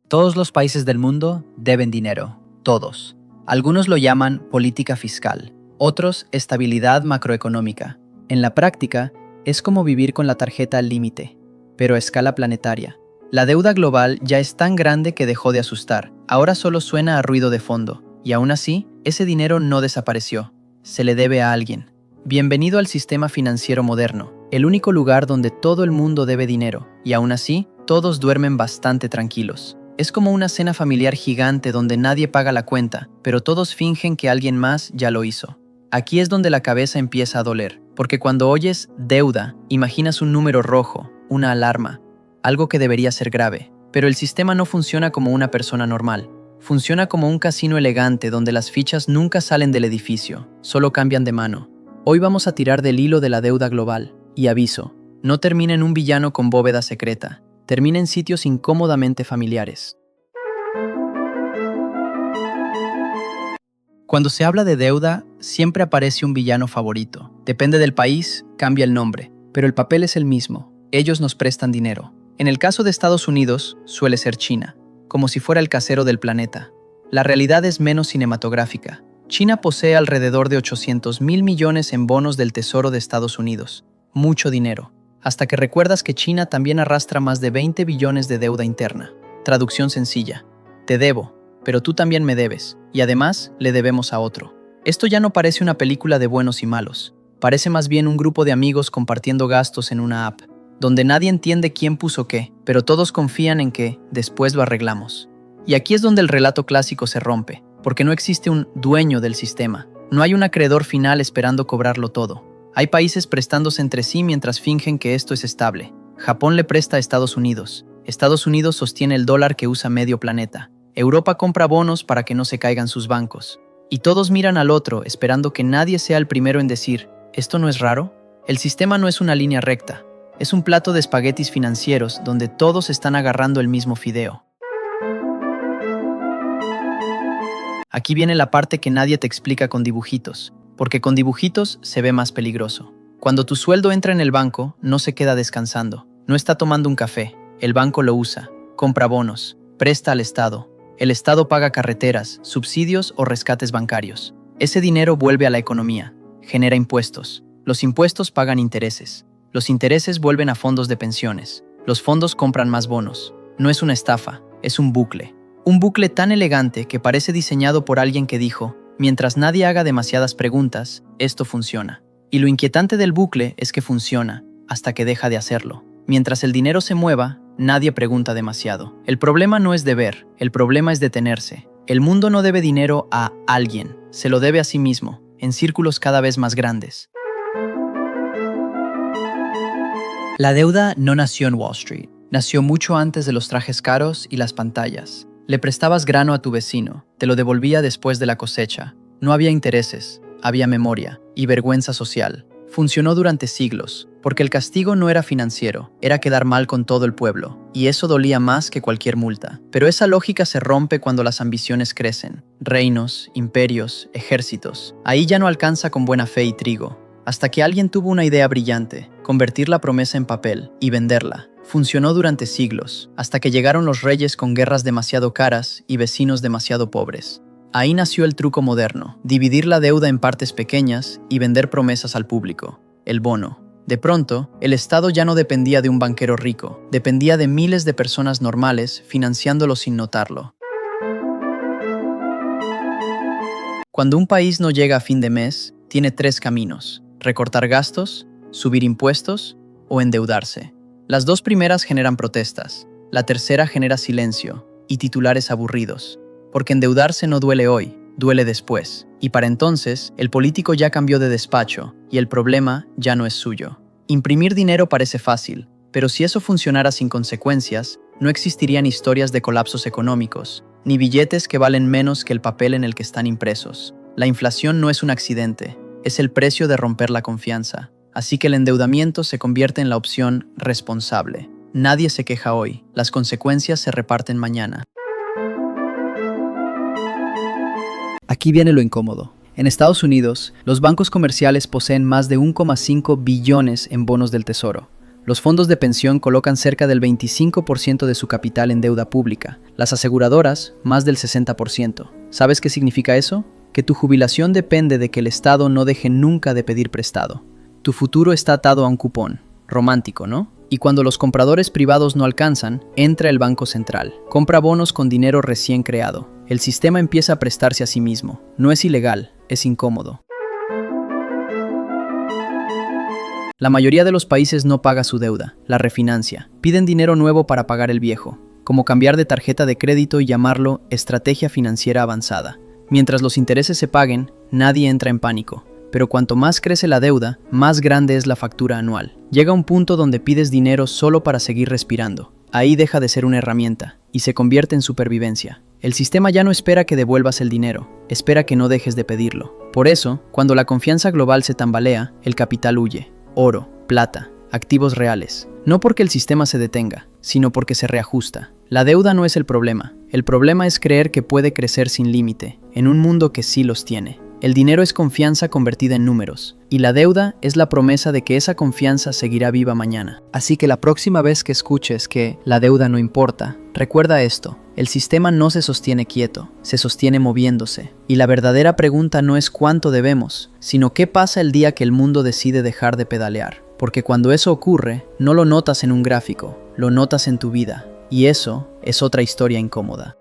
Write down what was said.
Todos los países del mundo deben dinero, todos. Algunos lo llaman política fiscal, otros estabilidad macroeconómica. En la práctica, es como vivir con la tarjeta al límite, pero a escala planetaria. La deuda global ya es tan grande que dejó de asustar, ahora solo suena a ruido de fondo, y aún así, ese dinero no desapareció, se le debe a alguien. Bienvenido al sistema financiero moderno, el único lugar donde todo el mundo debe dinero, y aún así, todos duermen bastante tranquilos. Es como una cena familiar gigante donde nadie paga la cuenta, pero todos fingen que alguien más ya lo hizo. Aquí es donde la cabeza empieza a doler, porque cuando oyes deuda, imaginas un número rojo, una alarma, algo que debería ser grave. Pero el sistema no funciona como una persona normal. Funciona como un casino elegante donde las fichas nunca salen del edificio, solo cambian de mano. Hoy vamos a tirar del hilo de la deuda global. Y aviso, no termina en un villano con bóveda secreta. Termina en sitios incómodamente familiares. Cuando se habla de deuda, siempre aparece un villano favorito. Depende del país, cambia el nombre, pero el papel es el mismo. Ellos nos prestan dinero. En el caso de Estados Unidos, suele ser China, como si fuera el casero del planeta. La realidad es menos cinematográfica. China posee alrededor de 800.000 millones en bonos del Tesoro de Estados Unidos. Mucho dinero. Hasta que recuerdas que China también arrastra más de 20 billones de deuda interna. Traducción sencilla. Te debo, pero tú también me debes, y además le debemos a otro. Esto ya no parece una película de buenos y malos. Parece más bien un grupo de amigos compartiendo gastos en una app, donde nadie entiende quién puso qué, pero todos confían en que después lo arreglamos. Y aquí es donde el relato clásico se rompe, porque no existe un dueño del sistema. No hay un acreedor final esperando cobrarlo todo. Hay países prestándose entre sí mientras fingen que esto es estable. Japón le presta a Estados Unidos. Estados Unidos sostiene el dólar que usa medio planeta. Europa compra bonos para que no se caigan sus bancos. Y todos miran al otro esperando que nadie sea el primero en decir, ¿esto no es raro? El sistema no es una línea recta. Es un plato de espaguetis financieros donde todos están agarrando el mismo fideo. Aquí viene la parte que nadie te explica con dibujitos, porque con dibujitos se ve más peligroso. Cuando tu sueldo entra en el banco, no se queda descansando, no está tomando un café, el banco lo usa, compra bonos, presta al Estado. El Estado paga carreteras, subsidios o rescates bancarios. Ese dinero vuelve a la economía, genera impuestos. Los impuestos pagan intereses. Los intereses vuelven a fondos de pensiones. Los fondos compran más bonos. No es una estafa, es un bucle. Un bucle tan elegante que parece diseñado por alguien que dijo, mientras nadie haga demasiadas preguntas, esto funciona. Y lo inquietante del bucle es que funciona, hasta que deja de hacerlo. Mientras el dinero se mueva, nadie pregunta demasiado. El problema no es deber, el problema es detenerse. El mundo no debe dinero a alguien, se lo debe a sí mismo, en círculos cada vez más grandes. La deuda no nació en Wall Street. Nació mucho antes de los trajes caros y las pantallas. Le prestabas grano a tu vecino, te lo devolvía después de la cosecha. No había intereses, había memoria y vergüenza social. Funcionó durante siglos, porque el castigo no era financiero, era quedar mal con todo el pueblo, y eso dolía más que cualquier multa. Pero esa lógica se rompe cuando las ambiciones crecen. Reinos, imperios, ejércitos. Ahí ya no alcanza con buena fe y trigo. Hasta que alguien tuvo una idea brillante, convertir la promesa en papel y venderla. Funcionó durante siglos, hasta que llegaron los reyes con guerras demasiado caras y vecinos demasiado pobres. Ahí nació el truco moderno, dividir la deuda en partes pequeñas y vender promesas al público, el bono. De pronto, el Estado ya no dependía de un banquero rico, dependía de miles de personas normales financiándolo sin notarlo. Cuando un país no llega a fin de mes, tiene tres caminos: recortar gastos, subir impuestos o endeudarse. Las dos primeras generan protestas, la tercera genera silencio y titulares aburridos, porque endeudarse no duele hoy, duele después, y para entonces el político ya cambió de despacho y el problema ya no es suyo. Imprimir dinero parece fácil, pero si eso funcionara sin consecuencias, no existirían historias de colapsos económicos, ni billetes que valen menos que el papel en el que están impresos. La inflación no es un accidente, es el precio de romper la confianza. Así que el endeudamiento se convierte en la opción responsable. Nadie se queja hoy, las consecuencias se reparten mañana. Aquí viene lo incómodo. En Estados Unidos, los bancos comerciales poseen más de 1,5 billones en bonos del tesoro. Los fondos de pensión colocan cerca del 25% de su capital en deuda pública, las aseguradoras más del 60%. ¿Sabes qué significa eso? Que tu jubilación depende de que el Estado no deje nunca de pedir prestado. Tu futuro está atado a un cupón. Romántico, ¿no? Y cuando los compradores privados no alcanzan, entra el Banco Central. Compra bonos con dinero recién creado. El sistema empieza a prestarse a sí mismo. No es ilegal, es incómodo. La mayoría de los países no paga su deuda, la refinancia. Piden dinero nuevo para pagar el viejo, como cambiar de tarjeta de crédito y llamarlo estrategia financiera avanzada. Mientras los intereses se paguen, nadie entra en pánico. Pero cuanto más crece la deuda, más grande es la factura anual. Llega un punto donde pides dinero solo para seguir respirando. Ahí deja de ser una herramienta y se convierte en supervivencia. El sistema ya no espera que devuelvas el dinero, espera que no dejes de pedirlo. Por eso, cuando la confianza global se tambalea, el capital huye. Oro, plata, activos reales. No porque el sistema se detenga, sino porque se reajusta. La deuda no es el problema es creer que puede crecer sin límite, en un mundo que sí los tiene. El dinero es confianza convertida en números, y la deuda es la promesa de que esa confianza seguirá viva mañana. Así que la próxima vez que escuches que la deuda no importa, recuerda esto: el sistema no se sostiene quieto, se sostiene moviéndose. Y la verdadera pregunta no es cuánto debemos, sino qué pasa el día que el mundo decide dejar de pedalear. Porque cuando eso ocurre, no lo notas en un gráfico, lo notas en tu vida. Y eso es otra historia incómoda.